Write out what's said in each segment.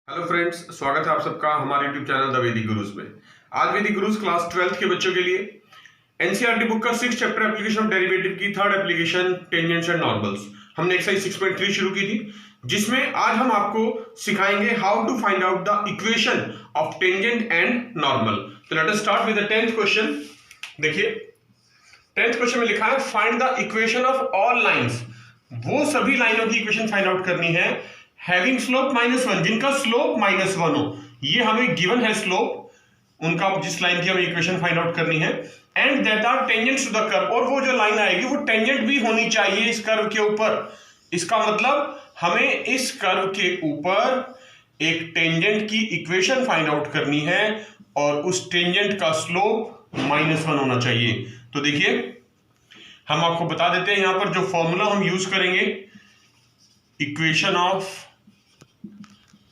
Hello friends, स्वागत है आप सबका हमारे यूट्यूब चैनल द वैदिक गुरुज में। आज वैदिक गुरुज क्लास 12th के बच्चों के लिए एनसीईआरटी बुक का 6 चैप्टर एप्लीकेशन ऑफ डेरिवेटिव की third application tangents and normals हमने एक्सरसाइज 6.3 शुरू की थी, जिसमें आज हम आपको सिखाएंगे how to find out the equation of tangent and normal. तो let us start with the 10th question. देखिए 10th क्वेश्चन में लिखा है find the equation of all lines. वो सभी लाइनों की इक्वेशन फाइंड आउट करनी है हैविंग स्लोप -1, जिनका स्लोप -1 हो। ये हमें गिवन है स्लोप उनका, जिस लाइन की हमें इक्वेशन फाइंड आउट करनी है, and that are tangents to the curve. और वो जो लाइन आएगी वो टेंजेंट भी होनी चाहिए इस कर्व के ऊपर। इसका मतलब हमें इस कर्व के ऊपर एक टेंजेंट की इक्वेशन फाइंड आउट करनी है और उस टेंजेंट का स्लोप -1 होना चाहिए। तो देखिए हम आपको बता देते हैं यहां पर जो फॉर्मूला हम यूज करेंगे इक्वेशन ऑफ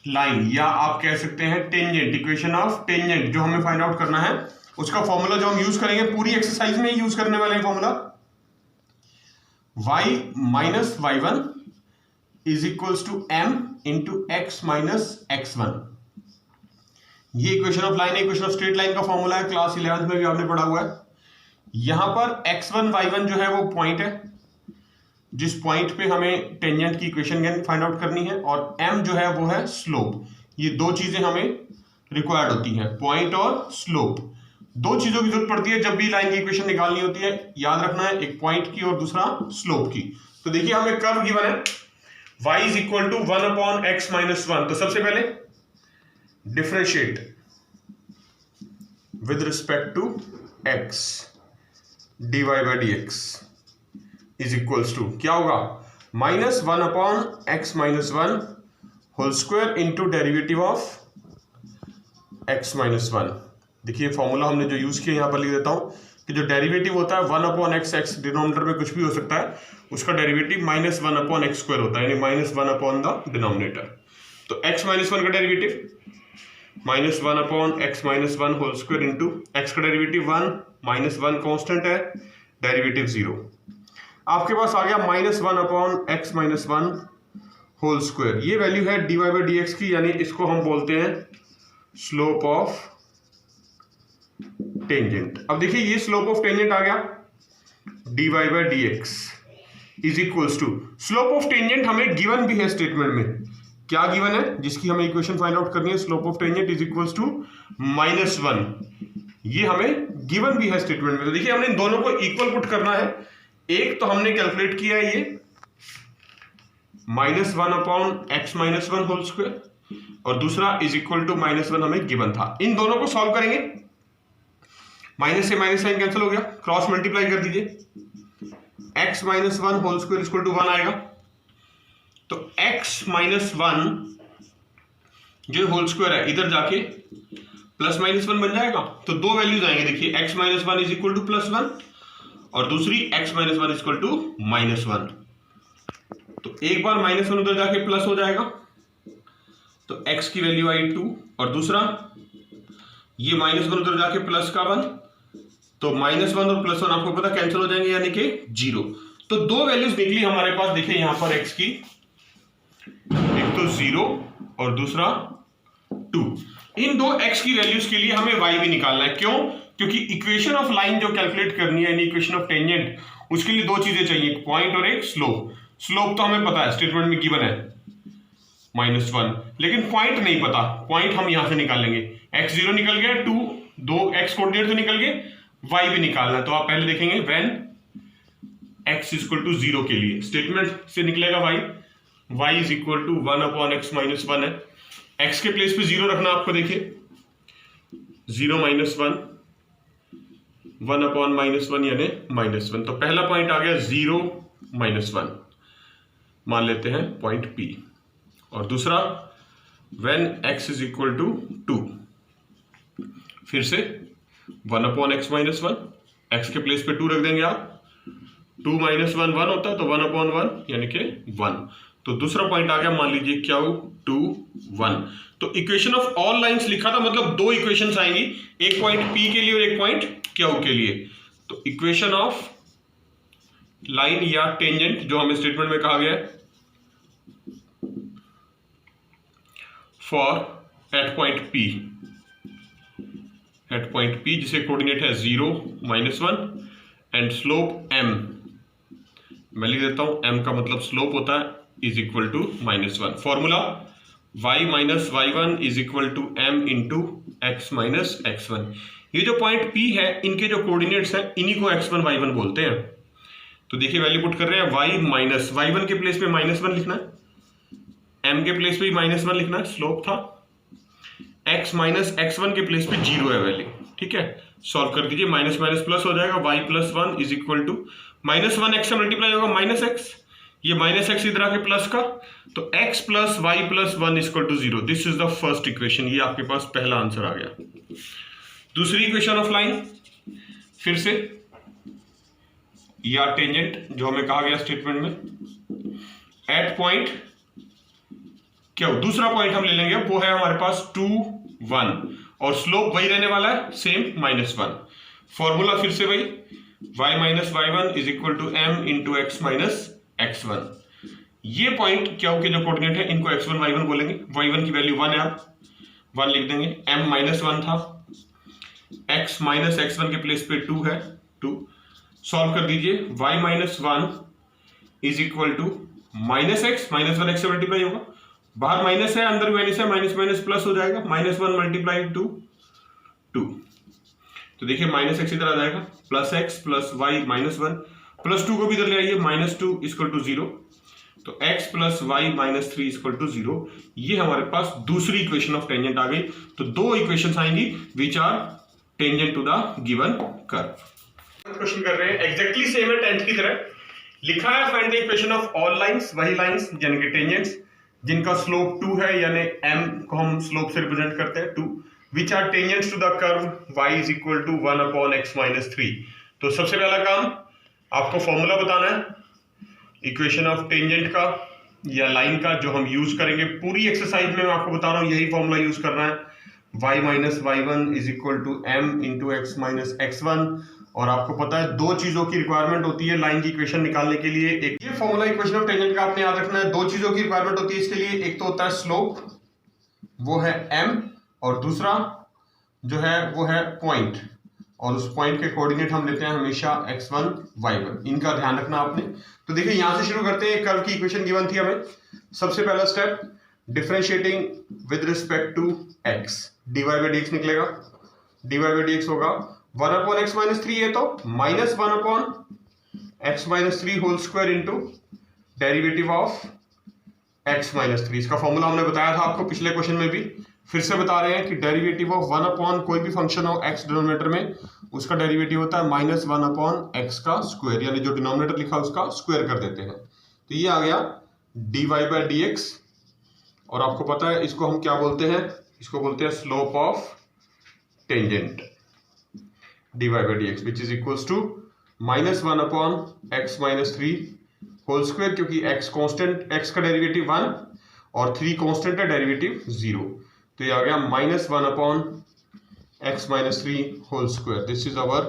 लाइन, या आप कह सकते हैं टेंजेंट, इक्वेशन ऑफ टेंजेंट जो हमें फाइंड आउट करना है उसका फॉर्मूला जो हम यूज करेंगे पूरी एक्सरसाइज में यूज करने वाले formula y minus y1 is equals to m into x minus x1। ये equation of line, equation of straight line का फॉर्मूला है, क्लास 11th में भी आपने पढ़ा हुआ है। यहां पर x1 y1 जो है वो पॉइंट है, जिस पॉइंट पे हमें टेंजेंट की इक्वेशन फाइंड आउट करनी है, और m जो है वो है स्लोप। ये दो चीजें हमें रिक्वायर्ड होती हैं, पॉइंट और स्लोप। दो चीजों की जरूरत पड़ती है जब भी लाइन की इक्वेशन निकालनी होती है, याद रखना है, एक पॉइंट की और दूसरा स्लोप की। तो देखिए हमें कर्व गिवन है y is equal to 1/x-1। तो सबसे पहले differentiate with respect to x dy by dx is equals to क्या होगा, -1/x-1 whole square into derivative of x-1। देखिए फॉर्मूला हमने जो यूज किया यहां पर लिख देता हूं कि जो डेरिवेटिव होता है 1/x डिनोमिनेटर में कुछ भी हो सकता है, उसका डेरिवेटिव -1/x² होता है, यानी -1 द डिनोमिनेटर। तो x-1 का derivative -1/x-1 whole square into x का डेरिवेटिव 1 -1 कांस्टेंट है, डेरिवेटिव 0। आपके पास आ गया -1/x-1 होल स्क्वायर। ये वैल्यू है dy by dx की, यानी इसको हम बोलते हैं स्लोप ऑफ टेंजेंट। अब देखिए ये स्लोप ऑफ टेंजेंट आ गया dy by dx is equals to, slope of tangent हमें गिवन भी है स्टेटमेंट में। क्या गिवन है जिसकी हमें इक्वेशन फाइंड आउट करनी है, slope of tangent is equals to -1। ये हमें गिवन भी है स्टेटमेंट में। तो देखिए हमने इन दोनों को इक्वल पुट करना है। एक तो हमने कैलकुलेट किया है ये -1/x-1 होल स्क्वायर, और दूसरा इज इक्वल टू -1 हमें गिवन था। इन दोनों को सॉल्व करेंगे, माइनस से माइनस साइन कैंसिल हो गया, क्रॉस मल्टीप्लाई कर दीजिए, x-1 whole square equal to 1 आएगा। तो x-1 जो होल स्क्वायर है इधर जाके +-1 बन जाएगा। तो दो वैल्यूज आएंगे, देखिए x-1 इज इक्वल टू +1 और दूसरी x-1 इज इक्वल टू -1। तो एक बार -1 उधर जाके प्लस हो जाएगा, तो x की वैल्यू आई 2, और दूसरा ये -1 उधर जाके प्लस का 1, तो -1 और +1 आपको पता कैंसिल हो जाएंगे, यानी कि 0। तो दो वैल्यूज निकली हमारे पास, देखिए यहां पर x की, एक तो 0 और दूसरा 2। इन दो x की वैल्यूज के लिए हमें y भी निकालना है। क्यों? क्योंकि इक्वेशन ऑफ लाइन जो कैलकुलेट करनी है, यानी इक्वेशन ऑफ टेंजेंट, उसके लिए दो चीजें चाहिए, एक पॉइंट और एक स्लोप। स्लोप तो हमें पता है, स्टेटमेंट में गिवन है -1, लेकिन पॉइंट नहीं पता। पॉइंट हम यहां से निकाल लेंगे, x0 निकल गया, 2 दो x कोऑर्डिनेट तो निकल गए, y भी निकालना है। तो आप पहले देखेंगे व्हेन x इक्वल टू 0 के लिए स्टेटमेंट से निकलेगा y is equal to 1/x-1 है। x के प्लेस पे 0 रखना आपको, देखिए 0 - 1/-1 यानी -1। तो पहला पॉइंट आ गया 0 - 1, मान लेते हैं पॉइंट P। और दूसरा when x is equal to 2, फिर से 1/x-1, x के प्लेस पे 2 रख देंगे आप, 2 - 1 1 होता है, तो 1/1 यानी कि 1। तो दूसरा पॉइंट आ गया, मान लीजिए क्या हो, 2 1। तो इक्वेशन ऑफ ऑल लाइंस लिखा था, मतलब दो इक्वेशंस आएंगी, एक पॉइंट P के लिए और एक पॉइंट Q के लिए। तो इक्वेशन ऑफ लाइन या टेंजेंट जो हमें स्टेटमेंट में कहा गया है, फॉर एट पॉइंट P जिसे कोऑर्डिनेट है 0, -1 एंड स्लोप m, मैं लिख देता हूं m का मतलब स्लोप होता है is equal to -1। Formula y minus y1 is equal to m into x minus x1। ये जो पॉइंट P है इनके जो कोऑर्डिनेट्स हैं इन्हीं को x1 y1 बोलते हैं। तो देखिए वैल्यू पुट कर रहे हैं, y माइनस y1 के प्लेस पे -1 लिखना है, m के प्लेस पे भी -1 लिखना है, स्लोप था, x माइनस x1 के प्लेस पे 0 है वैल्यू, ठीक है। सॉल्व कर दीजिए, माइनस माइनस प्लस हो जाएगा, y plus 1 is equal to -1 x से मल्टीप्लाई होगा -x, ये -x इधर आके प्लस का, तो x plus y plus 1 equal to 0। This is the first equation, ये आपके पास पहला आंसर आ गया। दूसरी इक्वेशन ऑफ लाइन, फिर से या टेंजेंट जो हमें कहा गया स्टेटमेंट में, एट पॉइंट क्या हो, दूसरा पॉइंट हम ले लेंगे, वो है हमारे पास 2, 1 और स्लोप वही रहने वाला है सेम -1। फॉर्मूला फिर से वही, y minus y1 is equal to m into x minus x1। ये पॉइंट क्या हो के जो कोऑर्डिनेट है इनको x1 y1 बोलेंगे, y1 की वैल्यू 1 है, आप 1 लिख देंगे, m माइनस 1 था, x माइनस x1 के प्लेस पे 2 है, 2 सॉल्व कर दीजिए, y minus 1 is equal to minus x, minus 1 x से मल्टीप्लाई होगा, बाहर माइनस है अंदर माइनस है, माइनस माइनस प्लस हो जाएगा, -1 मल्टीप्लाई 2, 2। तो देखिए माइनस x इधर आ जाएगा, plus x plus y minus 1 plus 2 को भी इधर ले आइए, -2 इक्वल टू 0, तो x plus y minus 3 equal to 0। ये हमारे पास दूसरी इक्वेशन ऑफ टेंजेंट आ गई। तो दो इक्वेशंस आएंगी which are tangent to the given curve. Question कर रहे हैं एग्जैक्टली सेम है 10th की तरह, लिखा है find the equation of all lines, वही लाइंस यानी कि टेंजेंट्स जिनका स्लोप 2 है, यानी m को हम स्लोप से रिप्रेजेंट करते हैं 2, which are tangents to the curve y is equal to 1 upon x minus 3। तो सबसे पहला काम आपको फॉर्मूला बताना है इक्वेशन ऑफ टेंजेंट का या लाइन का, जो हम यूज करेंगे पूरी एक्सरसाइज में। मैं आपको बता रहा हूं यही फॉर्मूला यूज करना है, y minus y1 is equal to m into x minus x1। और आपको पता है दो चीजों की रिक्वायरमेंट होती है लाइन की इक्वेशन निकालने के लिए, एक ये फॉर्मूला इक्वेशन ऑफ टेंजेंट का आपने याद रखना है, दो चीजों की रिक्वायरमेंट होती है इसके लिए, एक तो होता है स्लोप वो है m, और दूसरा जो है वो है पॉइंट, और उस पॉइंट के कोऑर्डिनेट हम लेते हैं हमेशा x1 y1, इनका ध्यान रखना आपने। तो देखिए यहां से शुरू करते हैं, कर्व की इक्वेशन गिवन थी हमें, सबसे पहला step differentiating with respect to x, dy by dx निकलेगा, dy बाई dx होगा 1 अपॉन एक्स माइनस 3 है तो -1 upon x minus 3 whole square into derivative of x minus 3। इसका फॉर्मूला हमने बताया था आपको पिछले क्वेश्चन में भी, फिर से बता रहे हैं कि डेरिवेटिव ऑफ 1 अपॉन कोई भी फंक्शन हो x डिनोमिनेटर में, उसका डेरिवेटिव होता है -1 अपॉन एक्स का स्क्वायर, यानी जो डिनोमिनेटर लिखा उसका स्क्वायर कर देते हैं। तो ये आ गया dy बाई dx, और आपको पता है इसको हम क्या बोलते हैं, इसको बोलते हैं slope of tangent, dy by dx which is equals to -1 upon x minus 3 whole square, क्योंकि x कांस्टेंट, x का डेरिवेटिव 1 और 3 कांस्टेंट है, डेरिवेटिव 0, तो ये आ गया -1 upon x minus 3 whole square. This is our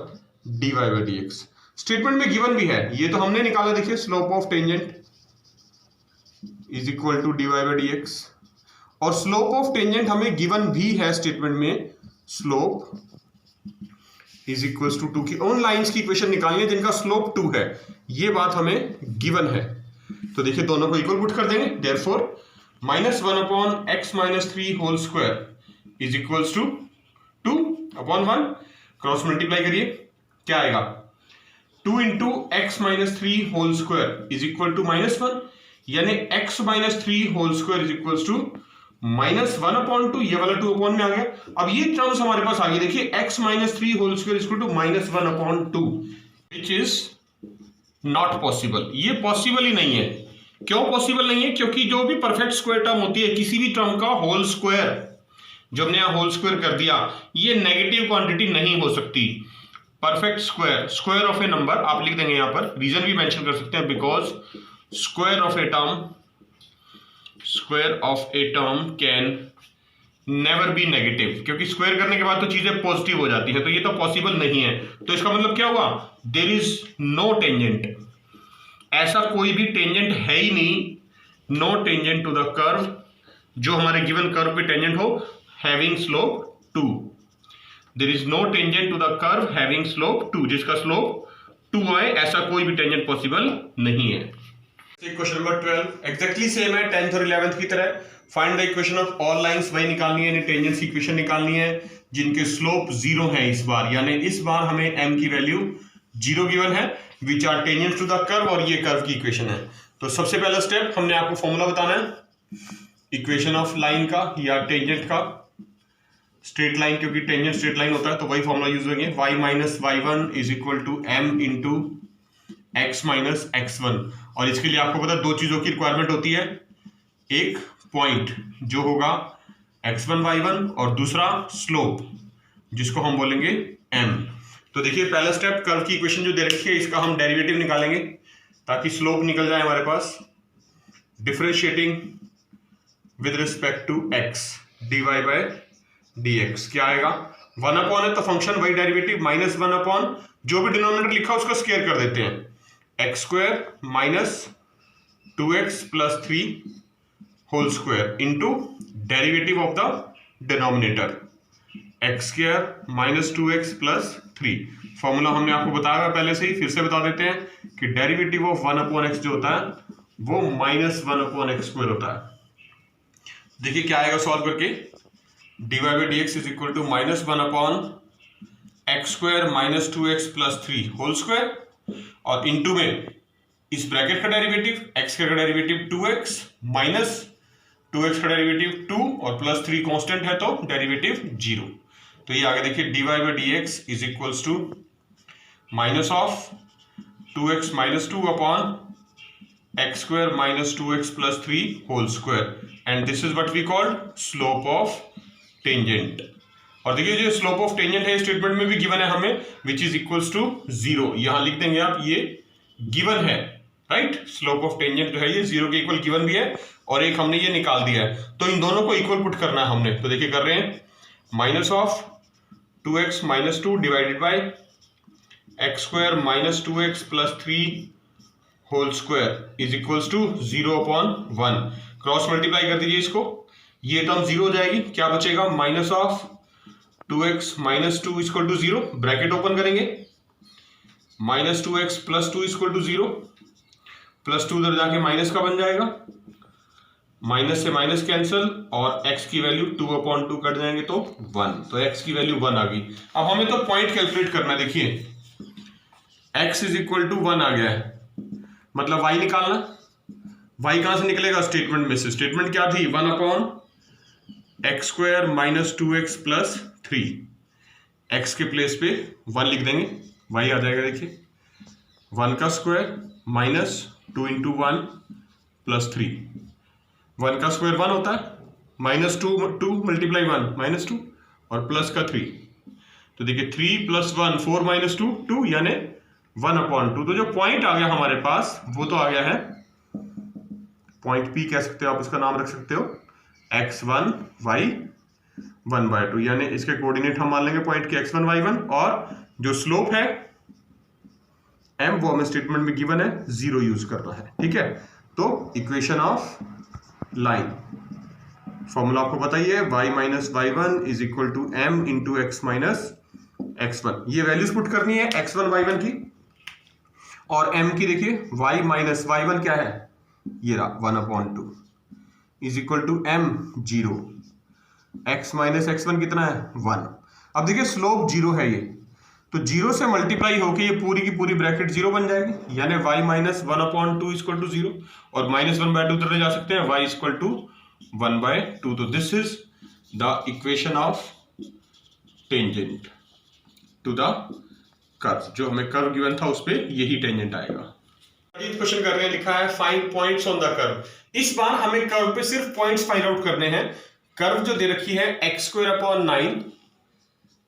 dy by dx। Statement में given भी है, ये तो हमने निकाला, देखिए slope of tangent is equal to dy by dx, और स्लोप ऑफ टेंजेंट हमें गिवन भी है स्टेटमेंट में, स्लोप इज इक्वल टू 2 की उन लाइंस की इक्वेशन निकालनी है जिनका स्लोप 2 है, ये बात हमें गिवन है। तो देखिए दोनों को इक्वल पुट कर देंगे, therefore -1 upon x minus 3 whole square is equals to 2 upon 1, cross multiply करिए, क्या आएगा 2 into x minus 3 whole square is equal to -1, यानी x minus 3 whole square is equals to -1 upon 2, ये वाला 2 अपॉन में आ गया। अब ये टर्म्स हमारे पास आ गई, देखिए x minus 3 whole square is equal to -1 upon 2, which is not possible, ये पॉसिबल ही नहीं है। क्यों पॉसिबल नहीं है? क्योंकि जो भी परफेक्ट स्क्वायर टर्म होती है किसी भी टर्म का होल स्क्वायर, जो हमने यहां होल स्क्वायर कर दिया, ये नेगेटिव क्वांटिटी नहीं हो सकती। Perfect square, square of A number आप लिख देंगे यहां पर, रीजन भी मेंशन कर सकते हैं, because square of a term can never be negative, क्योंकि स्क्वायर करने के बाद तो चीजें पॉजिटिव हो जाती है, तो ये तो पॉसिबल नहीं है। तो इसका मतलब क्या हुआ, देयर इज नो टेंजेंट, ऐसा कोई भी टेंजेंट है ही नहीं, no tangent to the curve जो हमारे गिवन कर्व पे टेंजेंट हो having slope 2। There is no tangent to the curve having slope 2, जिसका स्लोप 2 आए ऐसा कोई भी टेंजेंट पॉसिबल नहीं है। क्वेश्चन नंबर 12 एग्जैक्टली सेम है 10th और 11th की तरह। Find the equation of all lines, वही निकालनी है, टेंजेंट्स की इक्वेशन निकालनी है जिनके स्लोप 0 है इस बार, यानी इस बार हमें m की वैल्यू 0 गिवन है, which are tangents to the curve, और ये कर्व की इक्वेशन है। तो सबसे पहला स्टेप हमने आपको फॉर्मूला बताना है इक्वेशन ऑफ लाइन का या टेंजेंट का, स्ट्रेट लाइन, क्योंकि टेंजेंट स्ट्रेट लाइन होता है तो वही फॉर्मूला यूज करेंगे, y minus y1 is equal to m into x minus x1। और इसके लिए आपको पता है दो चीजों की रिक्वायरमेंट होती है, एक पॉइंट जो होगा x1 y1 और दूसरा स्लोप जिसको हम बोलेंगे m। तो देखिए पहला स्टेप, कर्व की इक्वेशन जो दे रखी है इसका हम डेरिवेटिव निकालेंगे ताकि स्लोप निकल जाए हमारे पास। Differentiating with respect to x dy by dx क्या आएगा, 1 अपॉन है तो फंक्शन वही डेरिवेटिव माइनस 1 अपॉन जो भी डिनोमिनेटर लिखा उसको स्क्वायर कर देते हैं, x square minus 2x plus 3 whole square into derivative of the denominator x square minus 2x plus 3। Formula हमने आपको बताया पहले से ही, फिर से बता देते हैं कि डेरिवेटिव ऑफ 1 अपॉन एक्स जो होता है वो माइनस 1 अपॉन एक्स स्क्वायर होता है। देखिए क्या आएगा सॉल्व करके, dy by D x is equal to minus 1 upon x square minus 2x plus 3 whole square, और इनटू में इस ब्रैकेट का डेरिवेटिव x का डेरिवेटिव 2x माइनस 2x का डेरिवेटिव 2 और प्लस 3 कांस्टेंट है तो डेरिवेटिव 0। तो ये आगे देखिए dy by D x is equals to minus of 2x minus 2 upon x square minus 2x plus 3 whole square, and this is what we called slope of tangent. और देखिए जो slope of tangent है statement में भी given है हमें, विच is equals to 0। यहां लिख देंगे आप ये गिवन है, राइट। स्लोप ऑफ टेंजेंट जो है ये 0 के इक्वल गिवन भी है और एक हमने ये निकाल दिया है, तो इन दोनों को इक्वल पुट करना है हमने। तो देखिए कर रहे हैं minus of 2x minus 2 divided by x square minus 2x plus 3 whole square is equals to 0 upon 1। Cross multiply कर दीजिए इसको, ये टर्म 0 हो जाएगी, क्या बचेगा minus of 2x minus 2 equal to 0, bracket open करेंगे, minus 2x plus 2 equal to 0, plus 2 उधर जाके माइनस का बन जाएगा, माइनस से माइनस कैंसिल और x की वैल्यू 2 अपॉन 2 कट जाएंगे तो 1, तो x की वैल्यू 1 आ गई। अब हमें तो पॉइंट कैलकुलेट करना है, देखिए x इज इक्वल टू 1 आ गया है, मतलब y निकालना। y कहां से निकलेगा स्टेटमेंट में से, स्टेटमेंट क्या थी 1 upon x square minus 2x plus 3, x के प्लेस पे 1 लिख देंगे, y आ जाएगा देखिए 1 का स्क्वायर माइनस 2 इंटू 1 प्लस 3, 1 का स्क्वायर 1 होता है, माइनस 2 मल्टीप्लाई 1 माइनस 2 और प्लस का 3, तो देखिए 3 प्लस 1 4 माइनस 2 2 यानी 1 अपॉन 2। तो जो पॉइंट आ गया हमारे पास वो तो आ गया है पॉइंट P कह सकते हो आप, इसका नाम रख सकते हो x1 y1 बाय 2, यानी इसके कोऑर्डिनेट हम मान लेंगे पॉइंट के x1 y1, और जो स्लोप है m वो हमें स्टेटमेंट में गिवन है 0 यूज करना है, ठीक है। तो इक्वेशन ऑफ लाइन फॉर्मूला आपको बताइए, y minus y1 is equal to m into x minus x1, ये वैल्यूज पुट करनी है x1 y1 की, और m की देखिए y माइनस y1 क्या है, ये रहा 1 upon 2 is equal to m 0, x minus x1 कितना है 1। अब देखिए स्लोप 0 है ये, तो 0 से मल्टीप्लाई होके ये पूरी की पूरी ब्रैकेट 0 बन जाएगी, यानी y minus 1 upon 2 equal to 0, और माइनस 1 बाय 2 उधर ले जा सकते हैं, y इक्वल टू 1 बाय 2। तो this is the equation of tangent to the curve, जो हमें कर्व गिवन था उस पर यही टेंजेंट आएगा। क्वेश्चन कर रहे हैं, लिखा है find points on the curve. इस बार हमें कर्व पे सिर्फ पॉइंट्स फाइंड आउट करने हैं। कर्व जो दे रखी है x square upon 9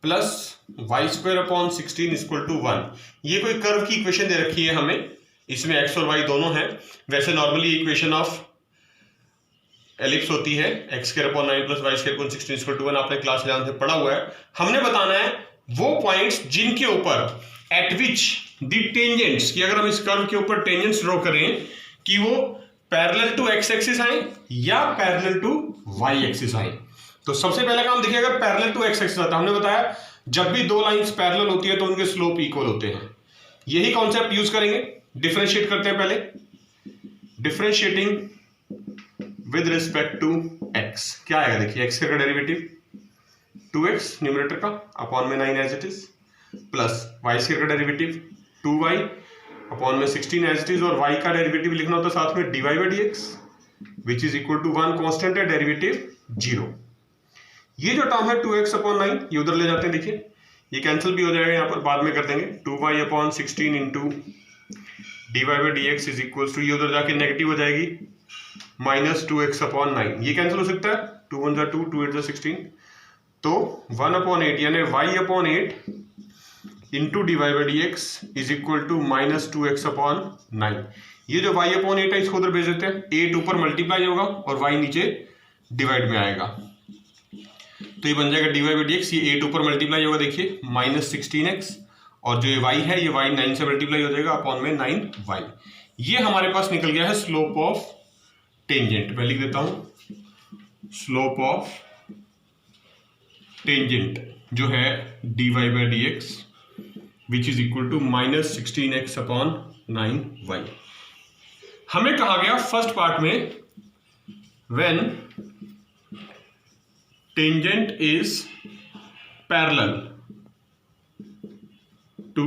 plus y square upon 16 equal to 1, ये कोई कर्व की इक्वेशन दे रखी है हमें, इसमें एक्स और वाई दोनों हैं। वैसे नॉर्मली इक्वेशन ऑफ एलिप्स होती है x square upon 9 plus y square upon 16 equal to 1, आपने क्लास 11 से पढ़ा हुआ है। हमने बताना है वो पॉइंट्स जिनके ऊपर एट विच द टेंजेंट्स, कि अगर हम इस कर्व के ऊपर टेंजेंट्स ड्रॉ करें कि वो पैरेलल टू एक्स एक्सिस आए या पैरेलल टू वाई एक्सिस आए। तो सबसे पहले काम देखिए, अगर पैरेलल टू एक्स एक्सिस आता है, हमने बताया जब भी दो लाइंस पैरेलल होती है तो उनके स्लोप इक्वल होते हैं। यही कॉन्सेप्ट यूज करेंगे। डिफरेंशिएट करते हैं पहले, differentiating with respect to x क्या आएगा, देखिए एक्स का डेरिवेटिव 2x न्यूमरेटर का अपॉन में 9 as it is, plus y square का डेरिवेटिव 2y अपॉन में 16 एज इट इज, और y का डेरिवेटिव लिखना होता है साथ में dy by D x which is equal to 1 constant है, डेरिवेटिव 0। ये जो टर्म है 2x अपॉन 9 ये उधर ले जाते हैं, देखिए ये कैंसिल भी हो जाएगा, यहाँ पर बाद में कर देंगे 2y upon 16 into dy by D x is equal to, ये उधर जाके नेगेटिव हो जाएगी माइनस 2x अपॉन 9, ये कैंसिल हो सकता है, 2 1 जा 2, 2 8 जा 16, तो 1 अपॉन 8 यानी y upon 8 into d Y by D x is equal to minus 2x upon 9। ये जो y अपॉन 8 है इसको उधर भेज देते हैं, 8 ऊपर मल्टीप्लाई होगा और y नीचे डिवाइड में आएगा, तो ये बन जाएगा d Y by D x, ये 8 ऊपर मल्टीप्लाई होगा, देखिए माइनस 16x, और जो ये y है ये y 9 से मल्टीप्लाई हो जाएगा अपॉन में 9y। ये हमारे पास निकल गया है स्लोप ऑफ टेंजेंट। मैं लिख देता हूं स्लोप ऑफ टेंजेंट जो है dy by D x which is equal to minus 16x upon 9y। हमें कहा गया फर्स्ट पार्ट में when tangent is parallel to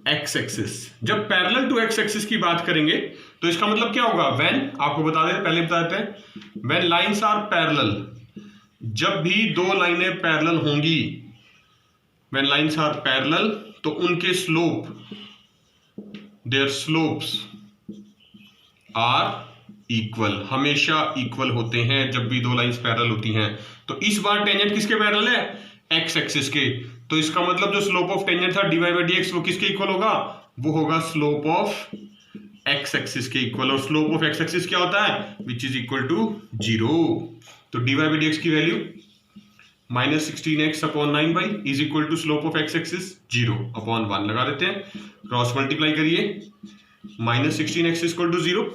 x axis. जब पैरेलल टू एक्स एक्सिस की बात करेंगे तो इसका मतलब क्या होगा, व्हेन, आपको बता दें पहले बता देते हैं, व्हेन लाइंस आर पैरेलल, जब भी दो लाइनें पैरेलल होंगी, व्हेन लाइंस आर पैरेलल, तो उनके slope, their slopes are equal, हमेशा इक्वल होते हैं जब भी दो लाइंस पैरेलल होती हैं। तो इस बार टेंजेंट किसके पैरेलल है, एक्स एक्सिस के, तो इसका मतलब जो स्लोप ऑफ टेंजेंट था D Y by D X वो किसके इक्वल होगा, वो होगा स्लोप ऑफ एक्स एक्सिस के इक्वल, और स्लोप ऑफ एक्स एक्सिस क्या होता है, विच इज इक्वल टू 0। तो D Y by D X की value minus 16x upon 9y is equal to slope of X axis 0 upon 1 लगा देते हैं, क्रॉस मल्टीप्लाई करिए, minus 16x equal to 0,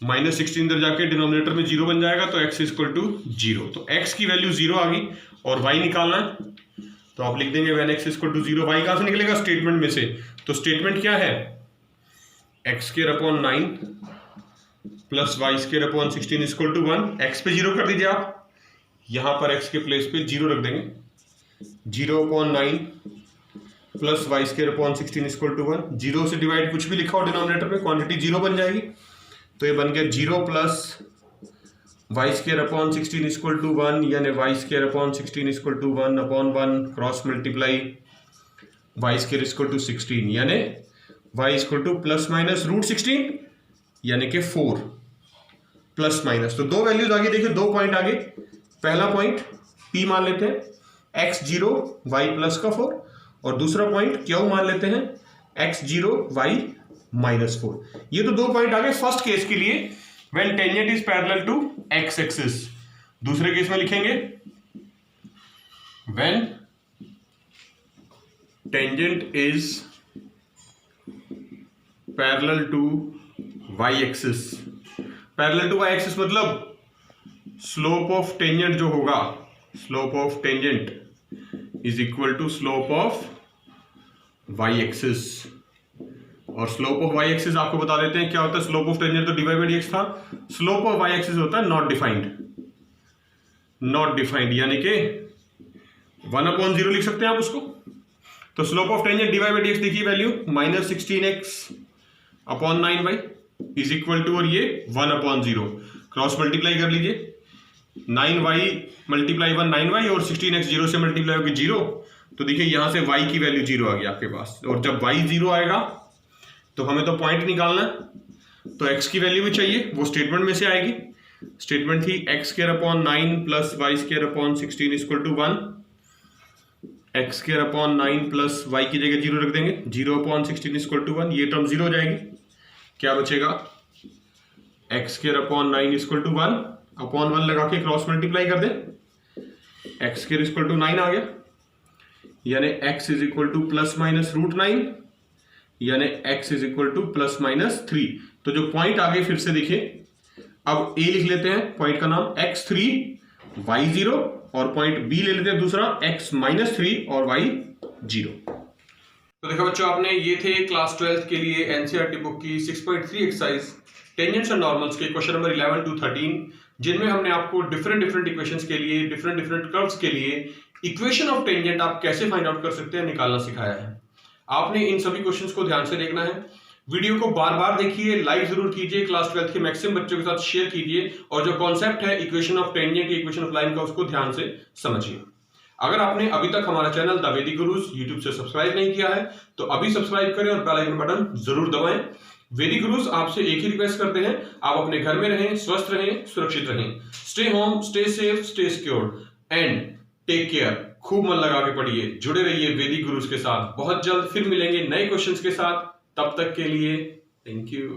minus 16 इधर जाके डिनोमिनेटर में 0 बन जाएगा, तो x इक्वल टू 0, तो x की वैल्यू 0 आ गई और y निकालना है, तो आप लिख देंगे when x equal to 0, y कहां से निकलेगा, स्टेटमेंट में से। तो स्टेटमेंट क्या है, x square upon 9 plus y square upon 16 equal to 1, x पे 0 कर दीजिए आप, यहां पर x के प्लेस पे 0 रख देंगे, 0 upon 9 plus y square upon 16 equal to 1, 0 से डिवाइड कुछ भी लिखा हो डिनोमिनेटर में, क्वांटिटी 0 बन जाएगी, तो ये बन गया 0 plus y square upon 16 equal to 1, यानी y square upon 16 equal to 1 upon 1, cross multiply y square equal to 16, यानी y equal to plus minus root 16 यानी कि 4 प्लस माइनस, तो दो वैल्यूज आगे, देखिए दो पॉइंट आगे, पहला पॉइंट P मान लेते हैं x0 y प्लस का 4, और दूसरा पॉइंट Q मान लेते हैं x0 y माइनस 4। ये तो दो पॉइंट आगे फर्स्ट केस के लिए when tangent is parallel to x axis. दूसरे केस में लिखेंगे when tangent is parallel to y axis. Parallel to y axis मतलब स्लोप ऑफ टेंजेंट जो होगा, slope of tangent is equal to slope of y axis, और slope of y axis आपको बता देते हैं क्या होता है, स्लोप ऑफ टेंजेंट तो D Y by D x था, स्लोप ऑफ वाई एक्सिस होता है नॉट डिफाइंड, नॉट डिफाइंड यानी कि 1/0 लिख सकते हैं आप उसको। तो slope of tangent D Y by D X देखिए value minus 16x upon 9y is equal to, और ये 1/0, क्रॉस मल्टीप्लाई कर लीजिए, 9y मल्टीप्लाई 1 9y और 16x 0 से मल्टीप्लाई होगी 0, तो देखिए यहां से y की वैल्यू 0 आ गई आपके पास, और जब y 0 आएगा तो हमें तो पॉइंट निकालना है, तो x की वैल्यू भी चाहिए, वो स्टेटमेंट में से आएगी। स्टेटमेंट थी x square upon 9 plus y square upon 16 equal to 1, x square upon 9 plus y की जगह 0 रख देंगे, 0 अपॉन 16 इक्वल टू 1, ये टर्म 0 हो जाएगी, क्या बचेगा x square upon 9 equal to 1 upon 1 लगा के क्रॉस मल्टीप्लाई कर दें, x स्क्वायर इक्वल टू 9 आ गया, यानी x is equal to plus minus root 9, यानी x is equal to plus minus 3। तो जो पॉइंट आगे फिर से देखिए, अब ए लिख लेते हैं पॉइंट का नाम x3 y0, और पॉइंट बी ले लेते हैं दूसरा x-3 और y0। तो देखो बच्चों, आपने ये थे क्लास 12 के लिए एनसीईआरटी बुक की 6.3 एक्सरसाइज टेंजेंट्स एंड नॉर्मल्स के क्वेश्चन नंबर 11 to 13, जिनमें हमने आपको डिफरेंट इक्वेशंस के लिए, डिफरेंट कर्व्स के लिए इक्वेशन ऑफ टेंजेंट आप कैसे फाइंड आउट कर सकते हैं निकालना सिखाया है। आपने इन सभी क्वेश्चंस को ध्यान से देखना है, वीडियो को बार बार देखिए, लाइक जरूर कीजिए, क्लास 12 के मैक्सिमम बच्चों के साथ शेयर कीजिए, और जो कॉन्सेप्ट है इक्वेशन ऑफ टेंजेंट या इक्वेशन ऑफ लाइन का, उसको ध्यान से समझिए। अगर आपने अभी तक हमारा चैनल द वैदिक गुरुज यूट्यूब से सब्सक्राइब नहीं किया है तो अभी सब्सक्राइब करें और बेल आइकन बटन जरूर दबाएं। वैदिक गुरुज आपसे एक ही रिक्वेस्ट करते हैं, आप अपने घर में रहें, स्वस्थ रहें, सुरक्षित रहें। Stay home, stay safe, stay secured and take care. खूब मन लगा के पढ़िए, जुड़े रहिए वैदिक गुरुज के साथ। बहुत जल्द फिर मिलेंगे नए क्वेश्चंस के साथ, तब तक के लिए थैंक यू।